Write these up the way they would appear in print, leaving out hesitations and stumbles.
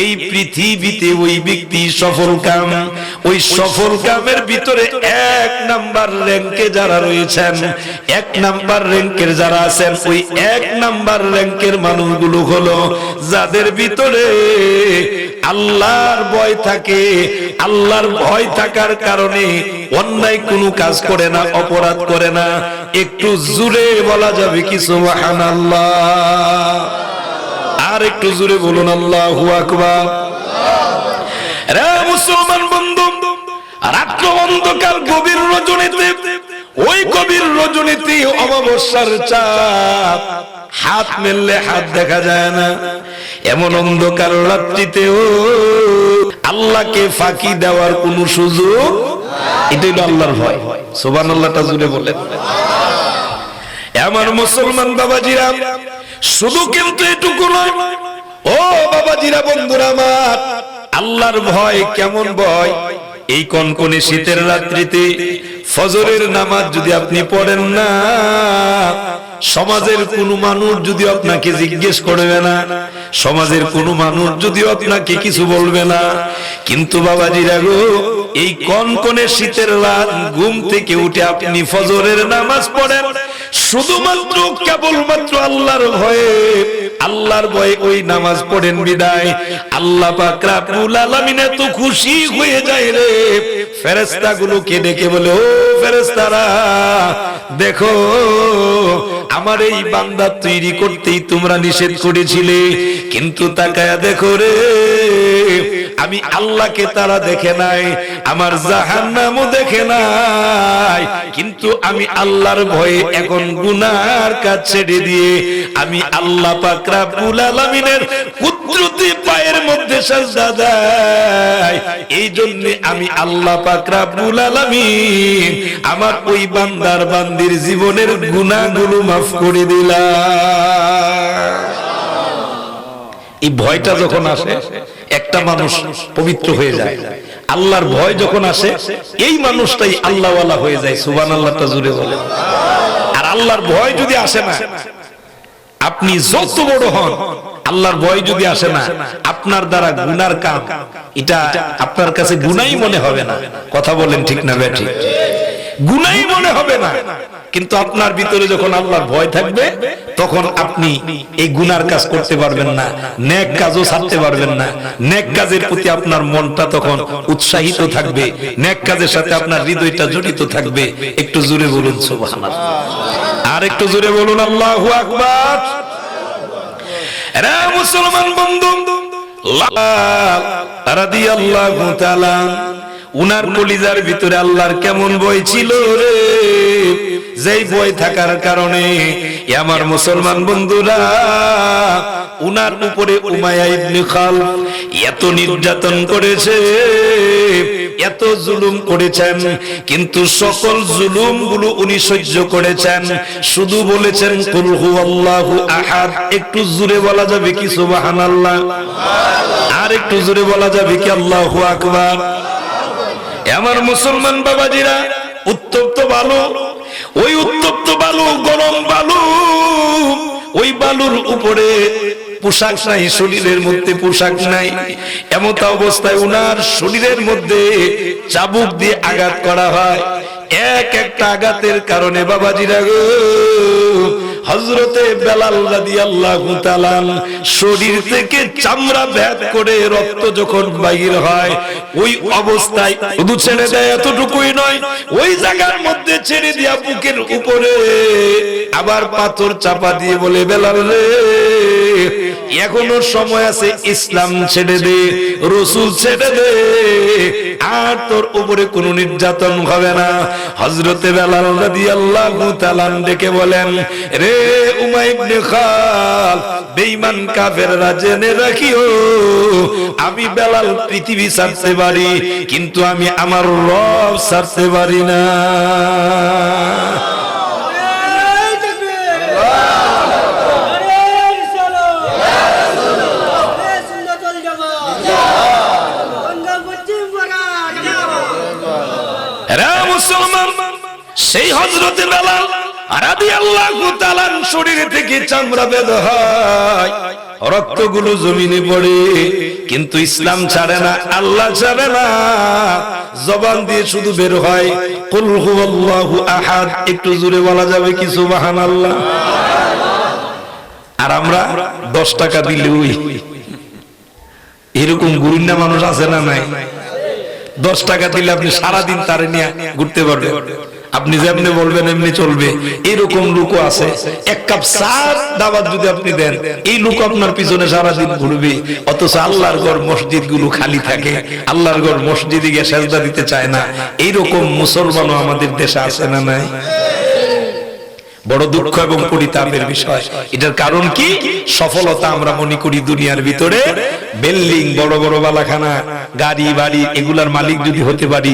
এই পৃথিবীতে ওই ব্যক্তি সফল কাম, ওই সফল কামের ভিতরে এক নাম্বার র্যাঙ্কে যারা রয়েছেন, এক নাম্বার র্যাঙ্কের যারা আছেন, ওই এক নাম্বার র্যাঙ্কের মানুষগুলো হলো যাদের ভিতরে আল্লাহর ভয় থাকে। আল্লাহর ভয় থাকার কারণে অন্যায় কোনো কাজ করে না, অপরাধ করে না। একটু জোরে বলা যাবে কি সুবহানাল্লাহ? আর একটু জোরে বলুন আল্লাহু আকবার। রে মুসলমান বন্ধু, রাত্র অন্ধকার গভীর রজনীতে, ওই গভীর রজনীতে অমাবস্যার চাঁদ, হাত মেললে হাত দেখা যায় না, এমন অন্ধকার রাত্রিতেও আল্লাহকে ফাঁকি দেওয়ার কোন সুযোগ, এটাই হলো আল্লাহর ভয়। সুবহানাল্লাহটা জোরে বলেন। আমার মুসলমান বাবাজিরা, শুধু কিন্তু এটুকু নয়, ও বাবাজিরা, বন্ধুরা আমার, আল্লাহর ভয় কেমন ভয়? এই কনকনে শীতের রাত্রিতে ফজরের নামাজ যদি আপনি পড়েন না, সমাজের কোন মানুষ যদি আপনাকে জিজ্ঞেস করবে না, সমাজের কোন মানুষ যদি আপনাকে কিছু বলবে না, কিন্তু বাবাজিরা গো, এই কনকনে শীতের রাত ঘুম থেকে উঠে আপনি ফজরের নামাজ পড়েন, শুধুমাত্র কেবলমাত্র আল্লাহর ভয়ে, আল্লাহর ভয়ে ওই নামাজ পড়েন বিদায় আল্লাহ পাক রব্বুল আলামিন এত খুশি হয়ে যায় রে, ফেরেশতাগুলোকে ডেকে বলে, ও ফেরেশতারা, দেখো আমার এই বান্দা তৈরি করতেই তোমরা নিষেধ করেছিলে, কিন্তু তাকায়া দেখো রে, আমি আল্লাহকে তারা দেখে নাই, আমার জাহান্নামও দেখে নাই, কিন্তু আমি আল্লাহর ভয়ে এখন গুনার কাজ ছেড়ে দিয়ে আমি আল্লাহ পাক রব্বুল আলামিনের কুদরতি পায়ের মধ্যে সাজদা দেই। এই জন্য আমি আল্লাহ পাক রব্বুল আলামিন আমার ওই বান্দার বান্দির জীবনের গুনাহগুলো মাফ করে দিলাম। এই ভয়টা যখন আসে, একটা মানুষ পবিত্র হয়ে যায়। আল্লাহর ভয় যখন আসে, এই মানুষটাই আল্লাহওয়ালা হয়ে যায়। সুবহানাল্লাহটা জোরে বলেন। আর আল্লাহর ভয় যদি আসে না, আপনি যত বড় হন, আল্লাহর ভয় যদি আসে না, আপনার দ্বারা গুনার কাম, এটা আপনার কাছে গুনাই মনে হবে না। কথা বলেন ঠিক না বেঠিক? গুনাই মনে হবে না। কিন্তু আপনার ভিতরে যখন আল্লাহর ভয় থাকবে, তখন আপনি এই গুনার কাজ করতে পারবেন না, নেক কাজও ছাড়তে পারবেন না। নেক কাজের প্রতি আপনার মনটা তখন উৎসাহিত থাকবে, নেক কাজের সাথে আপনার হৃদয়টা জড়িত থাকবে। একটু জোরে বলুন সুবহানাল্লাহ। আর একটু জোরে বলুন আল্লাহু আকবার। রে মুসলমান বন্ধু, রাদিয়াল্লাহু তাআলা, উনার কলিজার ভিতরে আল্লাহর কেমন ভয় ছিল রে, যেই ভয় থাকার কারণে আমার মুসলমান বন্ধুরা, উনার উপরে উমাইয়া ইবনে খালদ এত নির্যাতন করেছে, এত জুলুম করেছেন, কিন্তু সকল জুলুমগুলো উনি সহ্য করেছেন। শুধু বলেছেন কুল হুয়াল্লাহু আহাদ। একটু জোরে বলা যাবে কি সুবহানাল্লাহ? আর একটু জোরে বলা যাবে কি আল্লাহু আকবার? আমার মুসলমান বাবাজিরা, উত্তপ্ত বালু, ওই উত্তপ্ত বালু, গরম বালু, ওই বালুর উপরে পোশাক নাই, শরীরের মধ্যে পোশাক নাই, এমত অবস্থায় উনার শরীরের মধ্যে চাবুক দিয়ে আঘাত করা হয়। এক একটা আঘাতের কারণে বাবাজিরা গো, হযরতে বেলাল রাদিয়াল্লাহু তাআলা শরীর থেকে চামড়া ভেদ করে রক্ত যখন বাইর হয়, ওই অবস্থায় শুধু ছেড়ে দেয় এতটুকুই নয়, ওই জায়গার মধ্যে ছেড়ে দিয়া বুকের উপরে আবার পাথর চাপা দিয়ে বলে, বেলাল রে, এখনো সময় আছে, ইসলাম ছেড়ে দে, রাসূল ছেড়ে দে, আর তোর উপরে কোনো নির্যাতন হবে না। হযরতে বেলাল রাদিয়াল্লাহু তাআলা ডেকে বলেন, রে উমাইয়া ইবনে খালদ, বেঈমান কাফেররা জেনে রাখিও, আমি বেলাল পৃথিবী ছাড়তে পারি, কিন্তু আমি আমার রব ছাড়তে পারি না। সেই হযরতে বেলাল রাদিয়াল্লাহু তাআলা শরীর থেকে চামড়া বের হয়, রক্তগুলো জমিনে পড়ে, কিন্তু ইসলাম ছাড়ে না, আল্লাহ ছাড়ে না, জবান দিয়ে শুধু বের হয় কুল হুয়াল্লাহু আহাদ। একটু জোরে বলা যাবে কি সুবহানাল্লাহ? আর আমরা 10 টাকা দিলে ওই এরকম গুরিন্দা মানুষ আছে না নাই? 10 টাকা দিলে আপনি সারাদিন তারে নিয়ে ঘুরতে পারবেন, আপনি যেমনি বলবেন এমনি চলবে, এরকম লোকও আছে। এক কাপ চার দাওয়াত যদি আপনি দেন, এই লোক আপনার পিছনে সারাদিন ঘুরবে, অথচ আল্লাহর ঘর মসজিদ গুলো খালি থাকে, আল্লাহর ঘর মসজিদে গিয়ে সেজদা দিতে চায় না। এইরকম মুসলমানও আমাদের দেশে আছে না নাই? বড় দুঃখ এবং পরিতাপের বিষয়। এটার কারণ কি? সফলতা আমরা মনে করি দুনিয়ার ভিতরে বিল্ডিং, বড় বড় বালাখানা, গাড়ি বাড়ি, এগুলার মালিক যদি হতে পারি,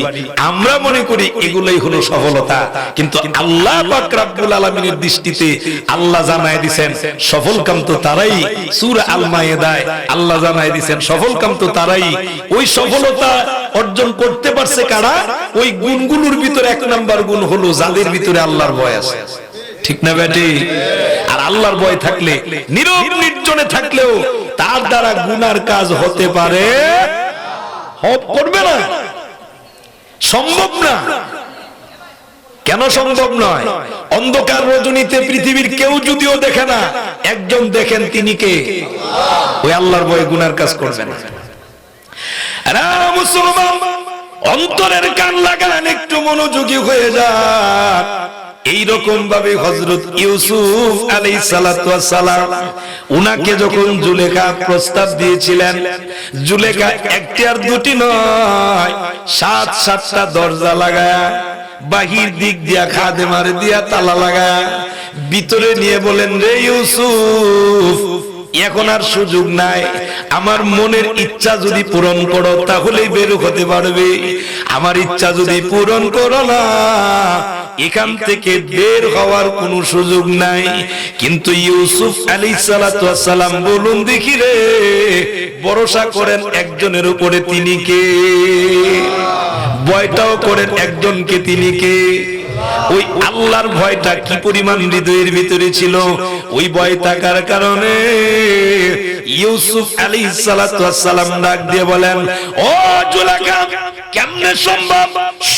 আমরা মনে করি এগুলাই হলো সফলতা। কিন্তু আল্লাহ পাক রব্বুল আলামিনের দৃষ্টিতে আল্লাহ জানায় দিবেন সফল কাম তো তারাই। সূরা আল মায়েদায় আল্লাহ জানায় দিবেন সফল কাম তো তারাই। ওই সফলতা অর্জন করতে পারছে কারা? ওই গুণগুলোর ভিতরে 1 নাম্বার গুণ হলো যাদের ভিতরে আল্লাহর ভয় আছে। ঠিক না বেটি? আর আল্লাহর ভয় থাকলে, নীরব নির্জনে থাকলেও তার দ্বারা গুনার কাজ হতে পারে, করবে না, সম্ভব না। কেন সম্ভব নয়? অন্ধকার রজনীতে পৃথিবীর কেউ যদিও দেখে না, একজন দেখেন, তিনি কে? ওই আল্লাহর ভয়ে গুনার কাজ করবে না। মুসলমান, অন্তরের কান লাগান, একটু মনোযোগী হয়ে যান। এইরকম ভাবে হযরত ইউসুফ আলাইহিস সালাতু ওয়াস সালাম, উনাকে যখন জুলেখা প্রস্তাব দিয়েছিলেন, জুলেখা একটি আর দুটি নয়, 7টা দরজা লাগায়া, বাহির দিক দিয়া খাদেমার দিয়া তালা লাগায়া, ভিতরে নিয়ে বলেন, রে ইউসুফ, এখন আর সুযোগ নাই, আমার মনের ইচ্ছা যদি পূরণ করো তাহলেই বের হতে পারবে, আমার ইচ্ছা যদি পূরণ করো না এখান থেকে বের হওয়ার কোনো সুযোগ নাই। কিন্তু ইউসুফ আলাইহিস সালাতু ওয়াস সালাম বলুন দেখি রে, ভরসা করেন একজনের উপরে, তিনি কে? ভয়টাও করেন একজনকে, তিনি কে? ওই আল্লাহর ভয়টা কি পরিমাণ হৃদয়ের ভিতরে ছিল, ওই ভয় থাকার কারণে ইউসুফ আলাইহিস সালাতু ওয়াস সালাম ডাক দিয়ে বলেন, ও জুলেখা, কেমনে সম্ভব?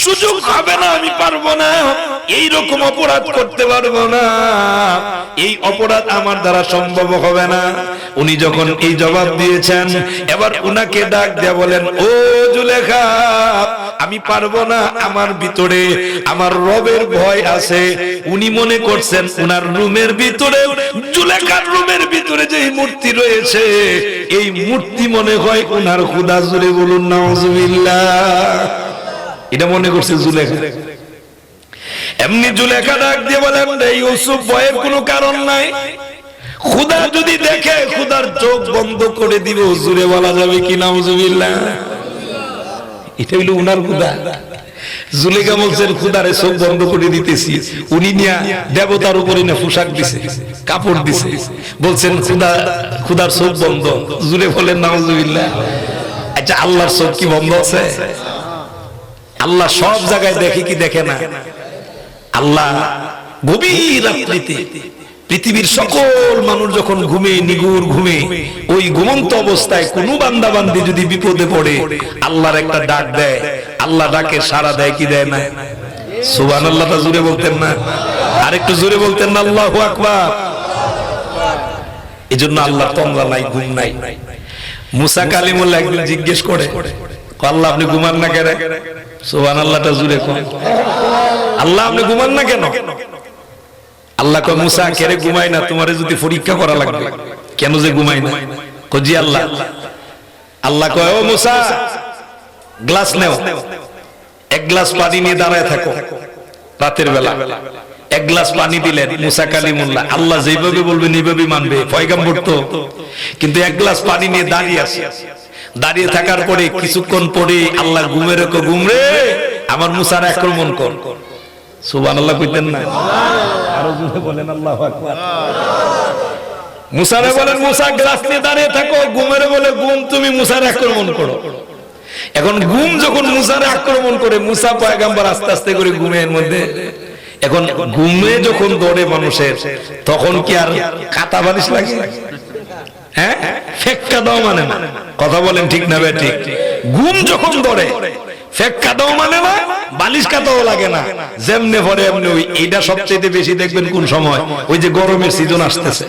সুযোগ হবে না, আমি পারবো না, এই রকম অপরাধ করতে পারবো না, এই অপরাধ আমার দ্বারা সম্ভব হবে না। উনি যখন এই জবাব দিয়েছেন, এবার উনাকে ডাক দিয়ে বলেন, ও জুলেখা, আমি পারবো না, আমার ভিতরে আমার রবের ভয় আছে। উনি মনে করছেন উনার রুমের ভিতরে, জুলেখার রুমের ভিতরে যে মূর্তি রয়েছে, এই মূর্তি মনে হয় উনার খোদা। জুড়ে বলুন নাউজুবিল্লাহ। এটা মনে করছে জুলেখা। এমনি জুলেখা ডাক দিয়ে বলেন, রে ইউসুফ, ভয়ের কোনো কারণ নাই, খোদা যদি দেখে খোদার চোখ বন্ধ করে দিব। জুড়ে বলা যাবে কি নাউজুবিল্লাহ? এটা হইল উনার খোদা। জুলেখা বলছেন, খোদারে চোখ বন্ধ করে দিতেছি। উনি নিয়া দেবতার উপরে না পোশাক দিছে, কাপড় দিছে, বলছেন খোদার চোখ বন্ধ। জুলে বলেন নাউজুবিল্লাহ। আচ্ছা, আল্লাহর চোখ কি বন্ধ আছে? আল্লাহ সব জায়গায় দেখে কি দেখে না? আল্লাহ গভীর রাত্রিতে পৃথিবীর সকল মানুষ যখন ঘুমে, নিগুর ঘুমে, ওই ঘুমন্ত অবস্থায় কোন বান্দা বান্দি যদি বিপদে পড়ে, আল্লাহর একটা ডাক দেয়, আল্লাহ ডাকে সাড়া দেয় কি দেয় না? সুবহানাল্লাহ। জোরে বলতেন না? আরেকটু জোরে বলতেন না? আল্লাহু আকবার। এজন্য আল্লাহ তমরা নাই, ঘুম নাই। মুসা কালিমুল্লাহ একদিন জিজ্ঞেস করে, আল্লাহ আপনি ঘুমান না কেন? সুবহানাল্লাহটা জোরে কোন, আল্লাহ আপনি ঘুমান না কেন? আল্লাহ কয়, মুসা কেরে ঘুমাই না, তোমারে যদি পরীক্ষা করা লাগবে, কেন যে ঘুমাই না? জি আল্লাহ। আল্লাহ কয়, ও মুসা, গ্লাস নেও, 1 গ্লাস পানি নিয়ে দাঁড়ায় থাকো। রাতের বেলা 1 গ্লাস পানি দিলেন মুসা কালিমুল্লাহ। আল্লাহ যেভাবে বলবেন এইভাবে মানবে, পয়গম্বর তো। কিন্তু 1 গ্লাস পানি নিয়ে দাঁড়িয়ে আছে। দাঁড়িয়ে থাকার পরে কিছুক্ষণ পরে আল্লাহ ঘুমের ঘুমরে, আমার মুসার আক্রমণ কর। সুবহানাল্লাহ কইতেন না? আরো জোরে বলেন আল্লাহু আকবার। মুসারে বলেন, মুসা গ্লাস নিয়ে দাঁড়িয়ে থাকো, ঘুমের বলে ঘুম, তুমি মুসার আক্রমণ করো। এখন ঘুম যখন মুসারে আক্রমণ করে, মুসা পয়গম্বর আস্তে আস্তে করে ঘুমের মধ্যে এখন ঘুমে যখন দৌড়ে মানুষের, তখন কি আর কাতা বালিশ লাগে? হ্যাঁ, ফেক্কা দাও মানে না। কথা বলেন ঠিক না ভাই? ঠিক। ঘুম যখন ধরে ফেক্কা দাও মানে না, বালিশ কাতাও লাগে না, যেমনে পরে এমনি। এইটা সবচেয়ে বেশি দেখবেন কোন সময়? ওই যে গরমের সিজন আসতেছে।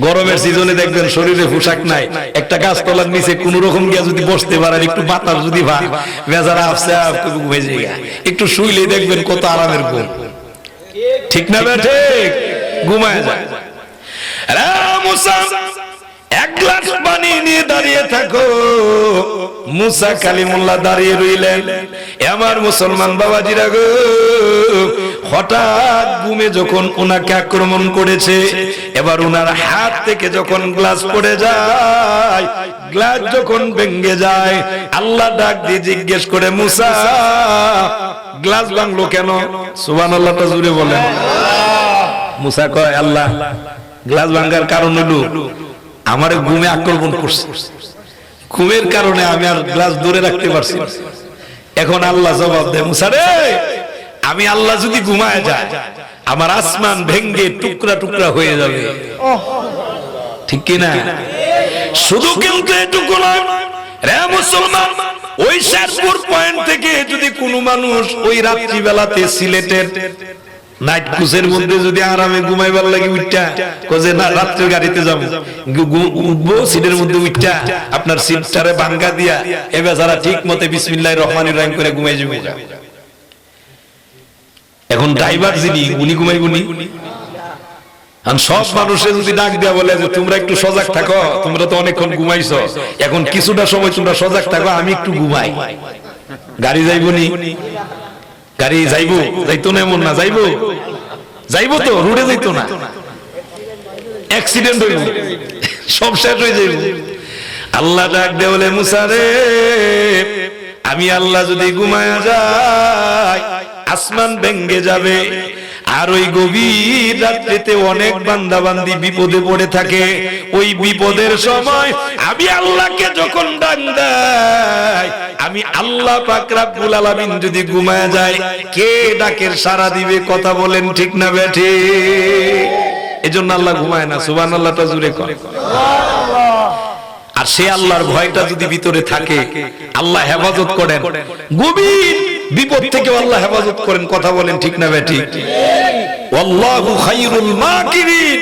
গরমের সিজনে দেখবেন শরীরে পোশাক নাই, একটা গাছতলার নিচে কোন রকম গিয়া যদি বসতে পারেন, একটু বাতাস যদি ভাই বেজারা আসছে ভেজে গিয়া একটু শুইলে দেখবেন কত আরামের ঘুম। ঠিক না ভাই? ঠিক। ঘুমায় যায়। মুসা এক গ্লাস পানি নিয়ে দাঁড়িয়ে থাকো। মুসা কালিমুল্লাহ দাঁড়িয়ে রইলেন। আমার মুসলমান বাবাজিরা গো, হঠাৎ ঘুমে যখন ওনাকে আক্রমণ করেছে, এবার ওনার হাত থেকে যখন গ্লাস পড়ে যায়, গ্লাস যখন ভেঙে যায়, আল্লাহ ডাক দিয়ে জিজ্ঞেস করে, মুসা গ্লাস ভাঙলো কেন? সুবহানাল্লাহটা জুড়ে বলেন। মুসা কয়, আল্লাহ গ্লাস ভাঙার কারণ হলো আমার ঘুমে আক্রমণ করছে, ঘুমের কারণে আমি আর গ্লাস ধরে রাখতে পারছি। এখন আল্লাহ জবাব দেয়, মুসা রে, আমি আল্লাহ যদি ঘুমায় যায়, আমার আসমান ভেঙ্গে টুকরা টুকরা হয়ে যাবে। ঠিক কি না? শুধু কিন্তু এটুকু নয় রে মুসলমান, ওই শেরপুর পয়েন্ট থেকে যদি কোনো মানুষ ওই রাত্রি বেলাতে সিলেটের নাইট ক্রুজের মধ্যে যদি আরামে ঘুমাইবার লাগে উঠটা কজে না, রাত্রের গাড়িতে যাবো, উঠবো সিটের মধ্যে উঠটা আপনার সিটটারে ভাঙ্গা দিয়া এবার যারা ঠিক মতে বিসমিল্লাহির রহমানির রহিম করে ঘুমাই যাবে। এখন ড্রাইভার যিনি, উনি ঘুমাইবনি? সব মানুষের যদি ডাক দেয়া বলে যে তোমরা একটু সজাগ থাকো, তোমরা তো অনেকক্ষণ ঘুমাইছো, এখন কিছুটা সময় তোমরা সজাগ থাকো, আমি একটু ঘুমাই, গাড়ি যাইবনি? গাড়ি যাইবো? যাইতো না এমন না, যাইবো? যাইবো তো, রোডে যাইতো না, অ্যাক্সিডেন্ট হইব, সব শেষ হয়ে যাইব। আল্লাহ ডাক দে বলে, মুসা রে, আমি আল্লাহ যদি ঘুমায়া যাই, আসমান ভেঙ্গে যাবে। আর ওই গভীর রাত্রিতে অনেক বান্দা বান্দি বিপদে পড়ে থাকে। ওই বিপদের সময় আমি আল্লাহকে যখন ডাক দেই, আমি আল্লাহ পাক রব্বুল আলামিন যদি ঘুমায় যায়, কে ডাকের সাড়া দিবে? কথা বলেন ঠিক না বেঠি? এজন্য আল্লাহ ঘুমায় না। সুবহানাল্লাহটা জুড়ে কর। আর সে আল্লাহর ভয়টা যদি ভিতরে থাকে, আল্লাহ হেফাজত করেন, গভীর বিপদ থেকে আল্লাহ হেফাজত করেন। কথা বলেন ঠিক না বেঠি? আল্লাহু খায়রুল মাকিরিন।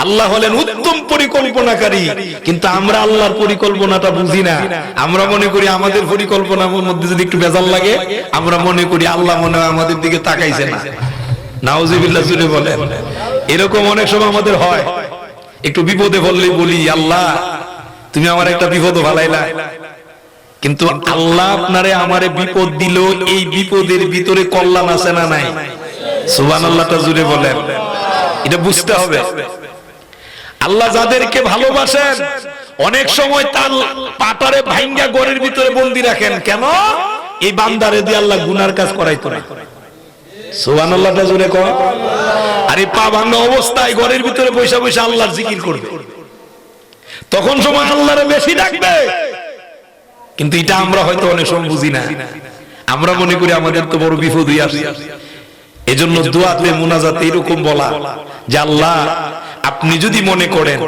আল্লাহ হলেন উত্তম পরিকল্পনাকারী। কিন্তু আমরা আল্লাহর পরিকল্পনাটা বুঝি না। আমরা মনে করি আমাদের পরিকল্পনার মধ্যে যদি একটু ভেজাল লাগে, আমরা মনে করি আল্লাহ মনে হয় আমাদের দিকে তাকাইছে না। নাউজুবিল্লাহ জুড়ে বলেন। এরকম অনেক সময় আমাদের হয়, একটু বিপদে পড়লেই বলি, আল্লাহ তুমি আমার একটা বিপদ ভালাইলা, কিন্তু আল্লাহ আপনারে আমারে বিপদ দিল, এই বিপদের ভিতরে কল্যাণ আছে না নাই? সুবহানাল্লাহটা জুড়ে বলেন। এটা বুঝতে হবে। আল্লাহ যাদেরকে ভালোবাসেন, অনেক সময় তার পাটারে ভাঙ্গা ঘরের ভিতরে বন্দি রাখেন। কেন? এই বান্দারে দিয়ে আল্লাহ গুনার কাজ করাইতো না। সুবহানাল্লাহটা জুড়ে কর। আর এই পা ভাঙ্গা অবস্থায় ঘরের ভিতরে বসে বসে আল্লাহর জিকির করবে, তখন সময় আল্লাহরে বেশি ডাকবে। কিন্তু এটা আমরা হয়তো অনেক সময় বুঝি না। আমরা মনে করি আমাদের তো বড় বিপদ হয়ে আসে। এজন্য দোয়াতে মুনাজাতে এরকম বলা যে, আল্লাহ আপনি যদি মনে করেন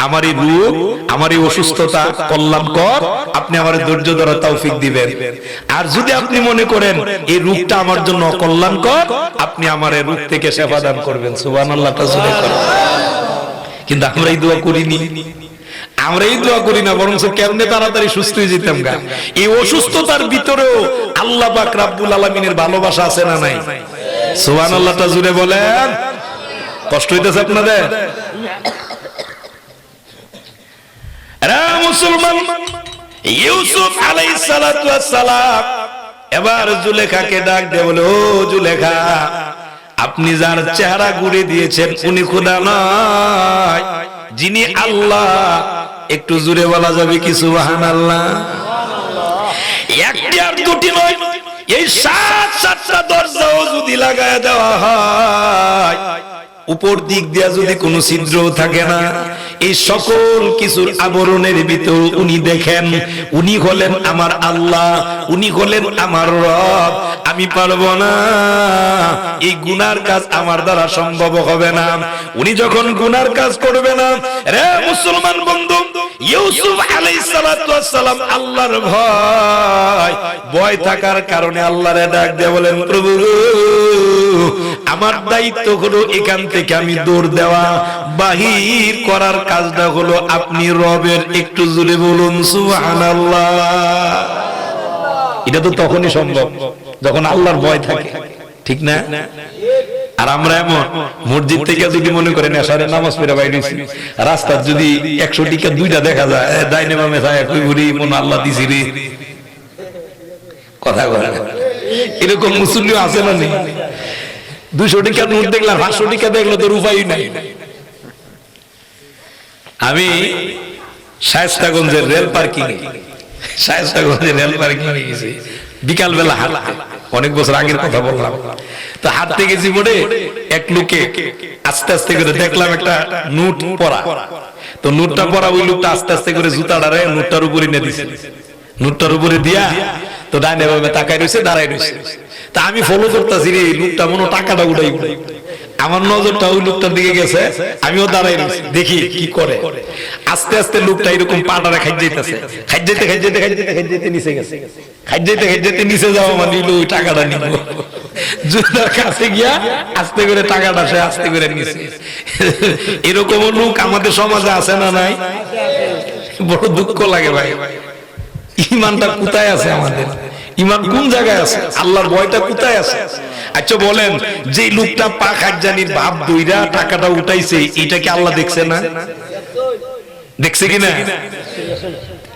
আমার এই রোগ, আমার এই অসুস্থতা কল্যাণকর, আপনি আমার ধৈর্য ধরার তৌফিক দিবেন। আর যদি আপনি মনে করেন এই রোগটা আমার জন্য অকল্যাণকর, আপনি আমার এই রোগ থেকে সেবা দান করবেন। সুবহানাল্লাহটা জোরে করেন। কিন্তু আমরা এই দোয়া করিনি। আমরা এই দোয়া করি না, বরং কেমনে তাড়াতাড়ি সুস্থ হয়ে যেতাম গা। এই অসুস্থতার ভিতরেও আল্লাহ পাক রব্বুল আলামিনের ভালোবাসা আছে না নাই? সুবহানাল্লাহটা জুড়ে বলেন। কষ্ট হইতেছে আপনাদের? মুসলমান, ইউসুফ আলাইহিস সালাতু ওয়াস সালাম এবার জুলেখাকে ডাক দিয়ে বলে, ও জুলেখা, আপনি যার চেহারা ঘুরে দিয়েছেন উনি খোদা নয়, যিনি আল্লাহ। একটু জোরে বলা যাবে কি সুবহানাল্লাহ? একটি আর দুটি নয়, এই 7-7টা দরজাও যদি লাগায় দেওয়া হয়, উপর দিক দিয়া যদি কোনো ছিদ্র থাকে না, এই সকল কিছুর আবরণের ভিতর উনি দেখেন, উনি হলেন আমার আল্লাহ, উনি হলেন আমার রব। আমি পারবো না, এই গুনার কাজ আমার দ্বারা সম্ভব হবে না। উনি যখন গুনার কাজ করবে না, রে মুসলমান বন্ধু, ইউসুফ আলাইহিস সালাতু ওয়াস সালাম আল্লাহর ভয় থাকার কারণে আল্লাহরে ডাক দিয়ে বলেন, প্রভু আমার দায়িত্ব হলো এখান থেকে আমি দৌড় দেওয়া, বাহির করার কাজটা হলো আপনি রবের। একটু জোরে বলুন সুবহানাল্লাহ। এটা তো তখনই সম্ভব যখন আল্লাহর ভয় থাকে, ঠিক না? আর আমরা এমন মসজিদ থেকে যদি মনে করেন এশারের নামাজ পড়ে বাইরে রাস্তার যদি 100 টিকা দুইটা দেখা যায়, ডাইনে বামে যায়, কই ঘুরি মন আল্লাহ দিছি রে, কথা বলে এরকম মুসল্লি আছে না? নেই? 200 টিকা নোট দেখলাম, 500 টিকা দেখলো তোর উপায় নাই। আমি শায়েস্তাগঞ্জের রেল পার্কিং এ গেছি বিকাল বেলা হাঁটতে, অনেক বছর আগের কথা বললাম। তো হাঁটতে গেছি বলে এক লোকে আস্তে আস্তে করে দেখলাম একটা নোট পড়া, তো নোটটা পড়া ওই লোকটা আস্তে আস্তে করে জুতাটারে নোটটার উপরে নিয়ে দিছে, নোটটার উপরে দিয়া তো ডাইনে বামে তাকায় রয়েছে, দাঁড়ায় রয়েছে। তা আমি ফলো করতেছি রে, লোকটা মনে টাকাটা উঠাই, আমার নজরটা ওই লোকটার দিকে গেছে, আমিও দাঁড়াই রয়েছি দেখি কি করে। আস্তে আস্তে লোকটা এরকম পাটারে খাই যাইতেছে, খাই যাইতে নিচে গেছে, খাই যাইতে নিচে যাওয়া মানে ওই টাকাটা নিব, জুতার কাছে গিয়া আস্তে করে টাকাটা সে আস্তে করে নিছে। এরকম লোক আমাদের সমাজে আছে না নাই? বড় দুঃখ লাগে ভাই। ঈমানটা কোথায় আছে আমাদের? ঈমান কোন জায়গায় আছে? আল্লাহর ভয়টা কোথায় আছে? আচ্ছা বলেন, যে লোকটা পাক হাজ্জানির ভাব দইরা টাকাটা উঠাইছে, এটা কি আল্লাহ দেখছে না? দেখছে কিনা?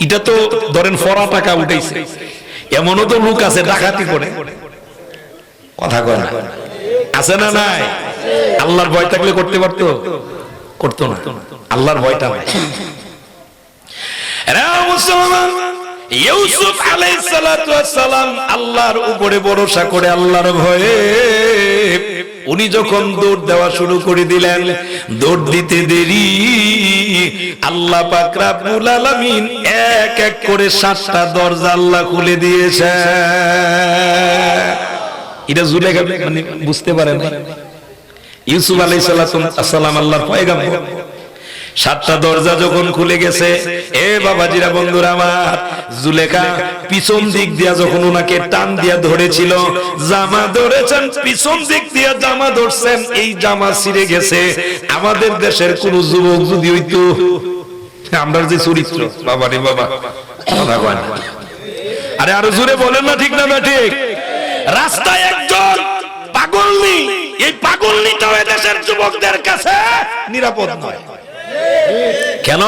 এটা তো ধরেন ফরা টাকা উঠাইছে, এমনও তো লোক আছে ডাকাতি করে, কথা কয় না, আছে না নাই? আল্লাহর ভয় থাকলে করতে পারতো? করতো না। আল্লাহর ভয়টা নাই। এরা মুসলমান, ইউসুফ আলাইহিস সালাতু ওয়াস সালাম আল্লাহর উপরে ভরসা করে আল্লাহর ভয়ে উনি যখন দৌড় দেওয়া শুরু করে দিলেন, দৌড় দিতে দেরি আল্লাহ পাক রব্বুল আলামিন এক এক করে 7টা দরজা আল্লাহ খুলে দিয়েছে। এটা জুলেখা মানে বুঝতে পারেন ইউসুফ আলাইহিস সালাতু ওয়াস সালাম আল্লাহর পয়গাম্বর, 7টা দরজা যখন খুলে গেছে, এ বাবাজিরা বন্ধুরা আমার, জুলেখা পিছন দিক দিয়া যখন ওনাকে টান দিয়া ধরেছিল, জামা ধরেছেন, পিছন দিক দিয়া জামা ধরছেন, এই জামা ছিঁড়ে গেছে। আমাদের দেশের কোন যুবক যদি হইতো, আমরা যে চরিত্র বাবা রে বাবা, কথা কয় না, আরে আরো জোরে বলেন না, ঠিক না না ঠিক? রাস্তায় একজন পাগলনি, এই পাগলনিটাও দেশের যুবকদের কাছে নিরাপদ নয়। কেন?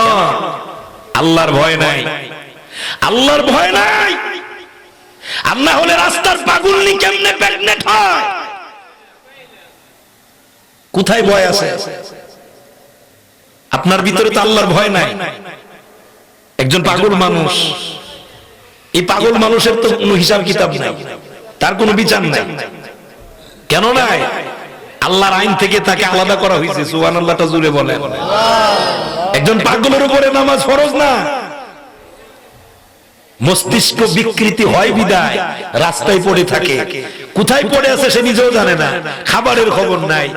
আল্লাহর ভয় নাই, আল্লাহর ভয় নাই। আল্লাহ হলে রাস্তার পাগলনি কেমনে প্রেগনেন্ট হয়? কোথায় ভয় আছে? আপনার ভিতরে তো আল্লাহর ভয় নাই। একজন পাগল মানুষ, এই পাগল মানুষের তো কোনো হিসাব কিতাব নাই, তার কোনো বিচার নাই। কেন নাই? আল্লাহর আইন থেকে তাকে আলাদা করা হয়েছে। সুবহানাল্লাহটা জোরে বলেন। একজন পাগলের উপরে নামাজ ফরজ না। মস্তিষ্ক বিকৃতি হয় বিদায় রাস্তায় পড়ে থাকে, কোথায় পড়ে আছে সে নিজেও জানে না, খাবারের খবর নাই,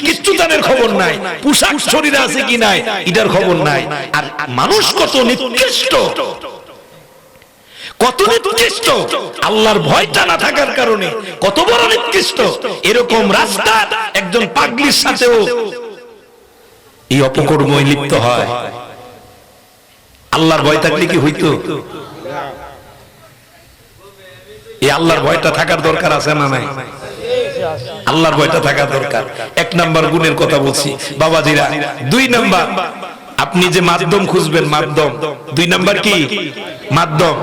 কিচ্ছু জানের খবর নাই, পোশাক শরীরে আছে কি নাই এটার খবর নাই। আর মানুষ কত নিকৃষ্ট, কত নিকৃষ্ট, আল্লাহর ভয়টা না থাকার কারণে কত বড় নিকৃষ্ট। এরকম রাস্তা একজন পাগলির সাথেও এই অপকর্মে লিপ্ত হয়। আল্লাহর ভয় থাকলে কি হইতো? এই আল্লাহর ভয়টা থাকার দরকার আছে না নাই? আল্লাহর ভয়টা থাকা দরকার। 1 নাম্বার গুণের কথা বলছি বাবাজিরা। 2 নাম্বার, আপনি যে মাধ্যম খুঁজবেন, মাধ্যম। 2 নাম্বার কি? মাধ্যম।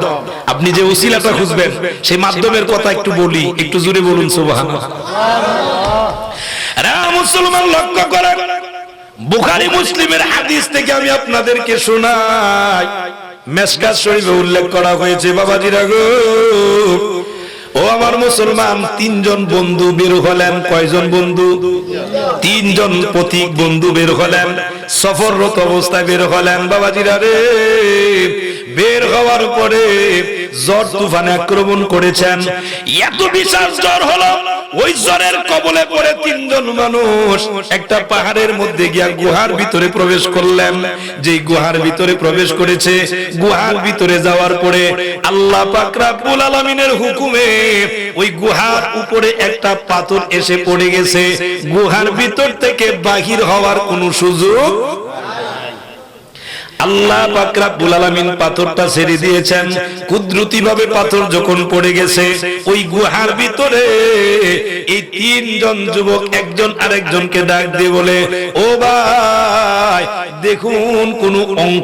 আপনি যে ওসিলাটা খুঁজবেন, সেই মাধ্যমের কথা একটু বলি, একটু জোরে বলুন সুবহানাল্লাহ। রা মুসলমান লক্ষ্য করেন, বুখারী মুসলিমের হাদিস থেকে আমি আপনাদেরকে শোনাই। মেশকাত শরীফে উল্লেখ করা হয়েছে বাবাজিরা গো, ও আমার মুসলমান, তিনজন বন্ধু বের হলেন। কয়জন বন্ধু? তিনজন পথিক বন্ধু বের হলেন, সফররত অবস্থায় বের হলেন। বাবাজিরা রে, বের হওয়ার পরে ঝড় তুফানে আক্রমণ করেছেন। এত বিশাল ঝড় হলো, ওই ঝড়ের কবলে পড়ে তিনজন মানুষ একটা পাহাড়ের মধ্যে গিয়া গুহার ভিতরে প্রবেশ করলেন। যে গুহার ভিতরে প্রবেশ করেছে, গুহার ভিতরে যাওয়ার পরে আল্লাহ পাক রব্বুল আলামিনের হুকুমে ওই গুহার উপরে একটা পাথর এসে পড়ে গেছে। গুহার ভিতর থেকে বাহির হওয়ার কোনো সুযোগ আল্লাহ পাক রব্বুল আলামিন পাথরটা ছেড়ে দিয়েছেন। কুদরতিভাবে পাথর যখন পড়ে গেছে, ওই গুহার ভিতরে এই তিনজন যুবক একজন আরেকজনকে ডাক দিয়ে বলে, ও ভাই দেখুন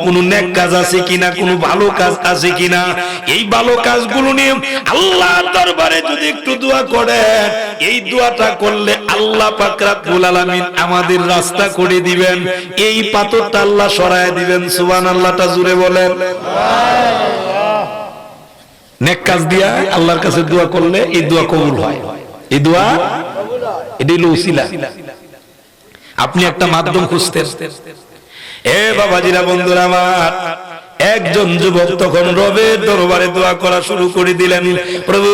কোন নেক কাজ আছে কিনা, কোন ভালো কাজ আছে কিনা। এই ভালো কাজগুলো নিয়ে আল্লাহর দরবারে যদি একটু দোয়া করেন, এই দোয়াটা করলে আল্লাহ পাক রব্বুল আলামিন আমাদের রাস্তা করে দিবেন, এই পাথরটা আল্লাহ সরায় দিবেন। সুবহানাল্লাহটা জুড়ে বলেন। নেক কাজ দিয়া আল্লাহর কাছে দোয়া করলে এই দোয়া কবুল হয়। এই দোয়া এটা হলো উসিলা। আপনি একটা মাধ্যম খুঁজতেন। এ বাবাজিরা, বন্ধুরা আমার, একজন যুবক তখন রবের দরবারে দোয়া করা শুরু করে দিলেন। প্রভু,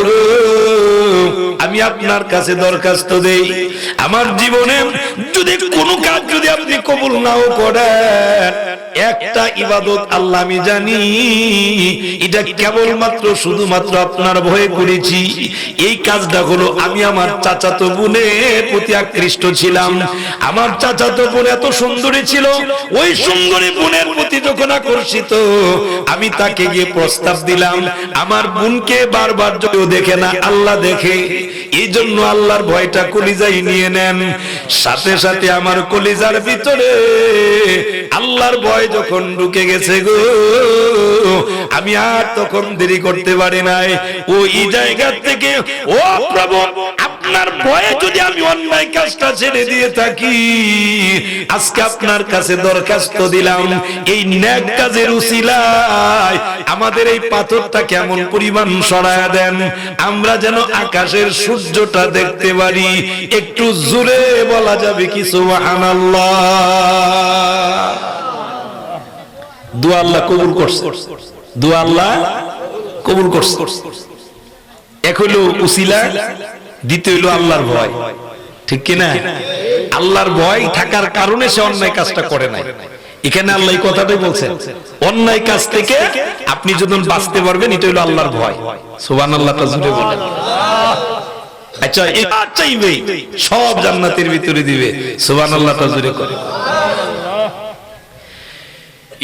আমি আপনার কাছে দরখাস্ত দেই, আমার জীবনে যদি কোনো কাজ যদি আপনি কবুল নাও করেন, একটা ইবাদত আল্লাহ আমি জানি এটা কেবলমাত্র শুধুমাত্র আপনার ভয়ে করেছি। এই কাজটা হলো, আমি আমার চাচাতো বোনের প্রতি আকৃষ্ট ছিলাম। আমার চাচাতো বোন এত সুন্দরী ছিল, ওই সুন্দরী বোনের প্রতি যখন আকর্ষিত, আমি তাকে গিয়ে প্রস্তাব দিলাম। আমার বোনকে বারবার যদিও দেখে না, আল্লাহ দেখে, এই জন্য আল্লাহর ভয়টা কলিজায় নিয়ে নেন। সাথে সাথে আমার কলিজার ভিতরে আল্লাহর ভয় যখন ঢুকে গেছে গো, আমি আর তখন দেরি করতে পারি নাই। ওই জায়গা থেকে, ও প্রভু, আপনার ভয়ে যদি আমি অন্যায় কাজটা ছেড়ে দিয়ে থাকি, আজকে আপনার কাছে দরখাস্ত দিলাম, এই নেক কাজের উসিলায় আমাদের এই পাথরটা কেমন পরিমাণ সরায়া দেন, আমরা যেন আকাশের সূর্যটা দেখতে পারি। একটু জোরে বলা যাবে কি সুবহানাল্লাহ? দোয়া আল্লাহ কবুল করছে, দোয়া আল্লাহ কবুল করছে। এক হইল উসিলা, দ্বিতীয় হইল আল্লাহর ভয়। ঠিক কিনা? আল্লাহর ভয় থাকার কারণে সে অন্যায় কাজটা করে নাই। এখানে আল্লাহ এই কথাটাই বলছেন, অন্যায় কাজ থেকে আপনি যখন বাঁচতে পারবেন, এটা হলো আল্লাহর ভয়। সুবহানাল্লাহটা জুড়ে বলেন। আচ্ছা, এটা চাইবে সব জান্নাতের ভিতরে দিবে। সুবহানাল্লাহটা জুড়ে করে।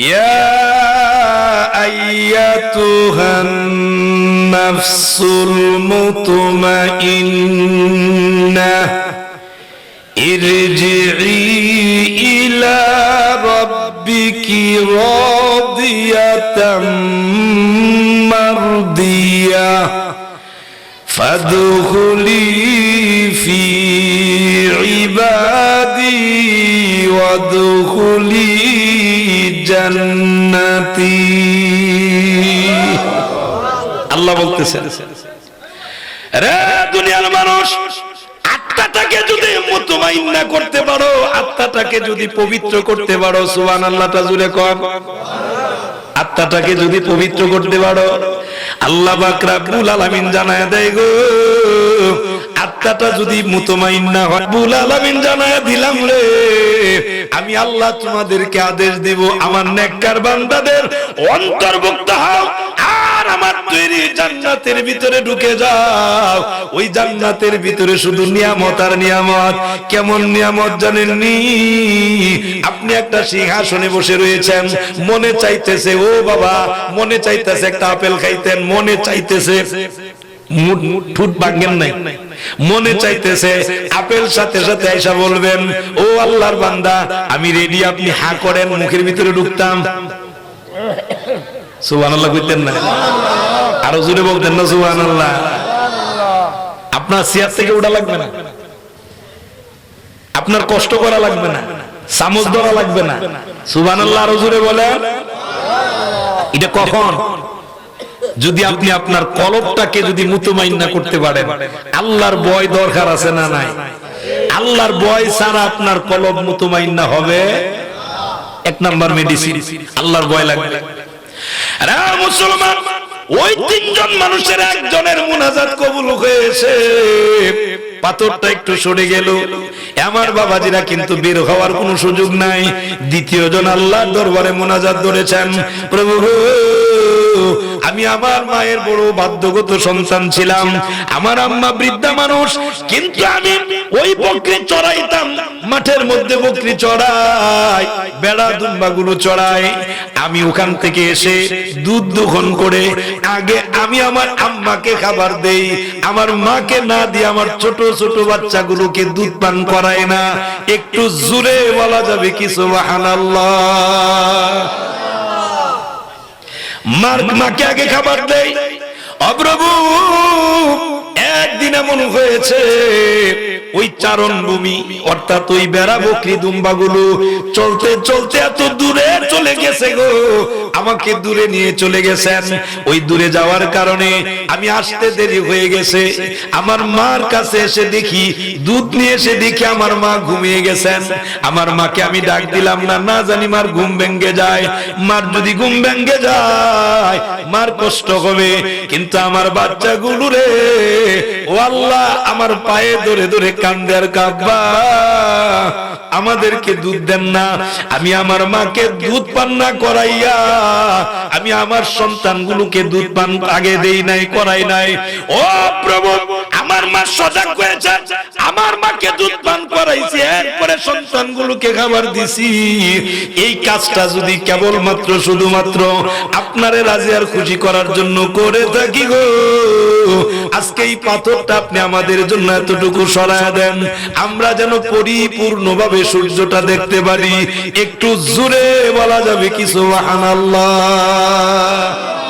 ইয়া আইয়াতুহান নাফসুল মুতমাইন্নাহ ইরজিই ইলা রাব্বিকি রাদিয়াতাম মারদিয়াহ ফাদখুলি ফি ইবাদি ওয়াদখুলি জান্নাতি। আল্লাহ বলতেছেন, রে দুনিয়ার মানুষ, আত্মাটাকে যদি মুতমাইন্না করতে পারো, আত্মাটাকে যদি পবিত্র করতে পারো, সুবহানাল্লাহটা জুড়ে কর, আত্মাটাকে যদি পবিত্র করতে পারো, আল্লাহ পাক রব্বুল আলামিন জানায় দেয় গো, আত্মাটা যদি মুতমাইন্না হয়, রব্বুল আলামিন জানায় দিলাম রে, আমি আল্লাহ তোমাদেরকে আদেশ দিব, আমার নেককার বান্দাদের অন্তর্ভুক্ত হও, আর আমার তৈরি জান্নাতের ভিতরে ঢুকে যাও। ওই জান্নাতের ভিতরে শুধু নিয়ামত আর নিয়ামত। কেমন নিয়ামত জানেননি? আপনি একটা সিংহাসনে বসে রয়েছেন, মনে চাইতেছে, ও বাবা, মনে চাইতেছে একটা আপেল খাইতেন, মনে চাইতেছে, ঠুট ভাঙেন নাই, মনে চাইতেছে আপেল, সাথে সাথে আয়েশা বলবেন, ও আল্লাহর বান্দা, আমি রেডি, আপনি হা করেন, মুখের ভিতরে ঢুকতাম। সুবহানাল্লাহ কইতেন না? আরো জোরে বলতেন না সুবহানাল্লাহ? আপনার চেয়ার থেকে ওঠা লাগবে না, আপনার কষ্ট করা লাগবে না, চামচ ধরা লাগবে না। সুবহানাল্লাহ আরো জোরে বলেন। এটা কখন? যদি আপনি আপনার কলবটাকে যদি মুতমাইন্না করতে পারেন, আল্লাহর ভয় দরকার আছে না নাই? আল্লাহর ভয় ছাড়া আপনার কলব মুতমাইন্না হবে? এক নাম্বার মেডিসিন আল্লাহর ভয় লাগবে। আরে মুসলমান, ওই তিনজন মানুষের একজনের মুনাজাত কবুল হয়েছে, পাথরটা একটু সরে গেল। আমার বাবাজিরা কিন্তু বের হওয়ার কোনো সুযোগ নাই। দ্বিতীয় জন আল্লাহর দরবারে মুনাজাত ধরেছেন, প্রভু আমি আমার মায়ের বড় বাধ্যগত সন্তান ছিলাম, আমার আম্মা বৃদ্ধা মানুষ, কিন্তু আমি ওই বকরি চড়াইতাম, মাঠের মধ্যে বকরি চড়াই, বেড়া দুম্বাগুলো চড়াই। আমি ওখান থেকে এসে দুধ দোহন করে আগে আমি আমার আম্মাকে খাবার দেই, আমার মাকে না দিয়ে আমার ছোট ছোট বাচ্চাগুলোকে দুধ পান করাই না। একটু জোরে বলা যাবে কি সুবহানাল্লাহ? মাকে আগে খাবার দেই। অপ্রভু, একদিন এমন হয়েছে ওই চারণ ভূমি অর্থাৎ ওই বেড়া বকরি দুম্বাগুলো চলতে চলতে এত দূরে চলে গেছে গো, আমাকে দূরে নিয়ে চলে গেছেন। ওই দূরে যাওয়ার কারণে আমি আসতে দেরি হয়ে গেছে। আমার মার কাছে এসে দেখি, দুধ নিয়ে এসে দেখি আমার মা ঘুমিয়ে গেছেন। আমার মাকে আমি ডাক দিলাম না, না জানি মার ঘুম ভেঙে যায়। মার যদি ঘুম ভেঙে যায় মার কষ্ট হবে, কিন্তু আমার বাচ্চাগুলো রে ও আল্লাহ আমার পায়ে ধরে ধরে কান্দে আর কাব্বা, আমাদেরকে দুধ দেন না। আমি আমার মাকে দুধ পান না করাইয়া আমি আমার সন্তানগুলোকে দুধ পান আগে দেই নাই, করাই নাই। ও প্রভু, আমার মা সজাগ হয়েছে, আমার মাকে দুধ পান করাইছি, এরপরে সন্তানগুলোকে খাবার দিছি। এই কাজটা যদি কেবলমাত্র শুধুমাত্র আপনারে রাজি আর খুশি করার জন্য করে থাকি গো, আজকে এই পাথরটা আপনি আমাদের জন্য এতটুকু সরায়া দেন, আমরা যেন পরিপূর্ণভাবে সূর্যটা দেখতে পারি। একটু জোরে বলা যাবে কি সুবহানাল্লাহ?